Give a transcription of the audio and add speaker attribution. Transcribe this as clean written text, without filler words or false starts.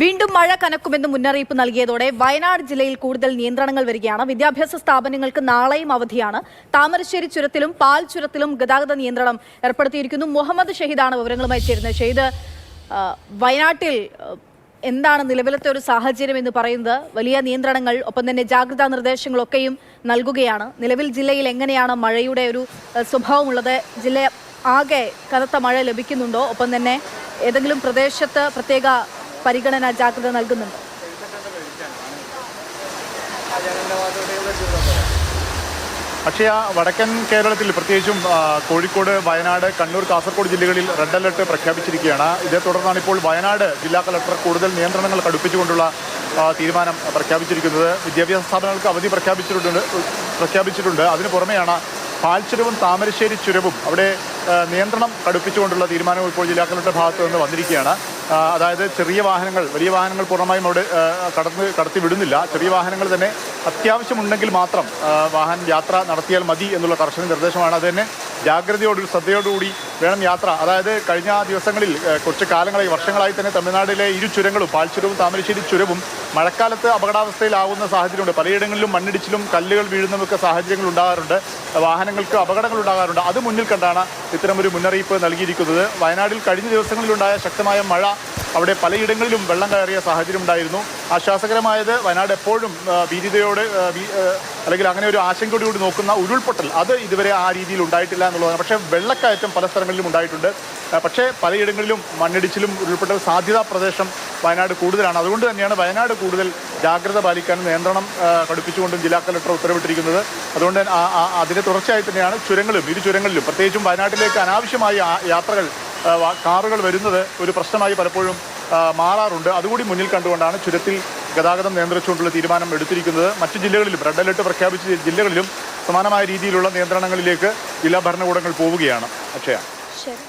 Speaker 1: വീണ്ടും മഴ കനക്കുമെന്ന് മുന്നറിയിപ്പ് നൽകിയതോടെ വയനാട് ജില്ലയിൽ കൂടുതൽ നിയന്ത്രണങ്ങൾ വരികയാണ്. വിദ്യാഭ്യാസ സ്ഥാപനങ്ങൾക്ക് നാളെയും അവധിയാണ്. താമരശ്ശേരി ചുരത്തിലും പാൽ ചുരത്തിലും ഗതാഗത നിയന്ത്രണം ഏർപ്പെടുത്തിയിരിക്കുന്നു. മുഹമ്മദ് ഷഹീദാണ് വിവരങ്ങളുമായി ചേരുന്നത്. ഷഹീദ്, വയനാട്ടിൽ എന്താണ് നിലവിലത്തെ ഒരു സാഹചര്യം എന്ന് പറയുന്നത്? വലിയ നിയന്ത്രണങ്ങൾ, ഒപ്പം തന്നെ ജാഗ്രതാ നിർദ്ദേശങ്ങളൊക്കെയും നൽകുകയാണ്. നിലവിൽ ജില്ലയിൽ എങ്ങനെയാണ് മഴയുടെ ഒരു സ്വഭാവമുള്ളത്? ജില്ല ആകെ കനത്ത മഴ ലഭിക്കുന്നുണ്ടോ? ഒപ്പം തന്നെ ഏതെങ്കിലും പ്രദേശത്ത് പ്രത്യേക പരിഗണന, ജാഗ്രത നൽകുന്നുണ്ടോ?
Speaker 2: അക്ഷയ, വടക്കൻ കേരളത്തിൽ പ്രത്യേകിച്ചും കോഴിക്കോട്, വയനാട്, കണ്ണൂർ, കാസർഗോഡ് ജില്ലകളിൽ റെഡ് അലർട്ട് പ്രഖ്യാപിച്ചിരിക്കുകയാണ്. ഇതേ തുടർന്നാണ് ഇപ്പോൾ വയനാട് ജില്ലാ കളക്ടർ കൂടുതൽ നിയന്ത്രണങ്ങൾ കടുപ്പിച്ചുകൊണ്ടുള്ള തീരുമാനം പ്രഖ്യാപിച്ചിരിക്കുന്നത്. വിദ്യാഭ്യാസ സ്ഥാപനങ്ങൾക്ക് അവധി പ്രഖ്യാപിച്ചിട്ടുണ്ട്. അതിനു പുറമെയാണ് പാൽച്ചുരവും താമരശ്ശേരി ചുരവും അവിടെ നിയന്ത്രണം കടുപ്പിച്ചുകൊണ്ടുള്ള തീരുമാനം ഇപ്പോൾ ജില്ലാ കളക്ടറുടെ ഭാഗത്ത് നിന്ന് വന്നിരിക്കുകയാണ്. അതായത് ചെറിയ വാഹനങ്ങൾ, വലിയ വാഹനങ്ങൾ പൂർണ്ണമായും അവിടെ കടത്തി വിടുന്നില്ല. ചെറിയ വാഹനങ്ങൾ തന്നെ അത്യാവശ്യമുണ്ടെങ്കിൽ മാത്രം വാഹന യാത്ര നടത്തിയാൽ മതി എന്നുള്ള കർശന നിർദ്ദേശമാണ്. അത് തന്നെ ജാഗ്രതയോടും ശ്രദ്ധയോടുകൂടി വേണം യാത്ര. അതായത് കഴിഞ്ഞ ദിവസങ്ങളിൽ, കുറച്ച് കാലങ്ങളായി, വർഷങ്ങളായി തന്നെ തമിഴ്നാട്ടിലെ ഇരു ചുരങ്ങളും, പാൽച്ചുരവും താമരശ്ശേരി ചുരവും മഴക്കാലത്ത് അപകടാവസ്ഥയിലാവുന്ന സാഹചര്യമുണ്ട്. പലയിടങ്ങളിലും മണ്ണിടിച്ചിലും കല്ലുകൾ വീഴുന്നതൊക്കെ സാഹചര്യങ്ങൾ ഉണ്ടാകാറുണ്ട്. വാഹനങ്ങൾക്ക് അപകടങ്ങൾ ഉണ്ടാകാറുണ്ട്. അത് മുന്നിൽ കണ്ടാണ് ഇത്തരമൊരു മുന്നറിയിപ്പ് നൽകിയിരിക്കുന്നത്. വയനാട്ടിൽ കഴിഞ്ഞ ദിവസങ്ങളിലുണ്ടായ ശക്തമായ മഴ അവിടെ പലയിടങ്ങളിലും വെള്ളം കയറിയ സാഹചര്യം ഉണ്ടായിരുന്നു. ആശ്വാസകരമായത്, വയനാട് എപ്പോഴും ഭീതിയോട് അല്ലെങ്കിൽ അങ്ങനെ ഒരു ആശങ്കയോടുകൂടി നോക്കുന്ന ഉരുൾപൊട്ടൽ അത് ഇതുവരെ ആ രീതിയിൽ ഉണ്ടായിട്ടില്ല എന്നുള്ളതാണ്. പക്ഷേ വെള്ളക്കയറ്റം പല സ്ഥലങ്ങളിലും ഉണ്ടായിട്ടുണ്ട്. പക്ഷേ പലയിടങ്ങളിലും മണ്ണിടിച്ചിലും ഉരുൾപൊട്ടൽ സാധ്യതാ പ്രദേശം വയനാട് കൂടുതലാണ്. അതുകൊണ്ട് തന്നെയാണ് വയനാട് കൂടുതൽ ജാഗ്രത പാലിക്കാനും നിയന്ത്രണം കടുപ്പിച്ചുകൊണ്ടും ജില്ലാ കളക്ടർ ഉത്തരവിട്ടിരിക്കുന്നത്. അതുകൊണ്ട് അതിൻ്റെ തുടർച്ചയായി തന്നെയാണ് ഇരു ചുരങ്ങളിലും പ്രത്യേകിച്ചും വയനാട്ടിലേക്ക് അനാവശ്യമായ യാത്രകൾ, കാറുകൾ വരുന്നത് ഒരു പ്രശ്നമായി പലപ്പോഴും മാറാറുണ്ട്. അതുകൂടി മുന്നിൽ കണ്ടുകൊണ്ടാണ് ചുരത്തിൽ ഗതാഗതം നിയന്ത്രിച്ചുകൊണ്ടുള്ള തീരുമാനം എടുത്തിരിക്കുന്നത്. മറ്റു ജില്ലകളിലും, റെഡ് അലർട്ട് പ്രഖ്യാപിച്ച ജില്ലകളിലും സമാനമായ രീതിയിലുള്ള നിയന്ത്രണങ്ങളിലേക്ക് ജില്ലാ ഭരണകൂടങ്ങൾ പോവുകയാണ്. അക്ഷയ.
Speaker 1: ശരി.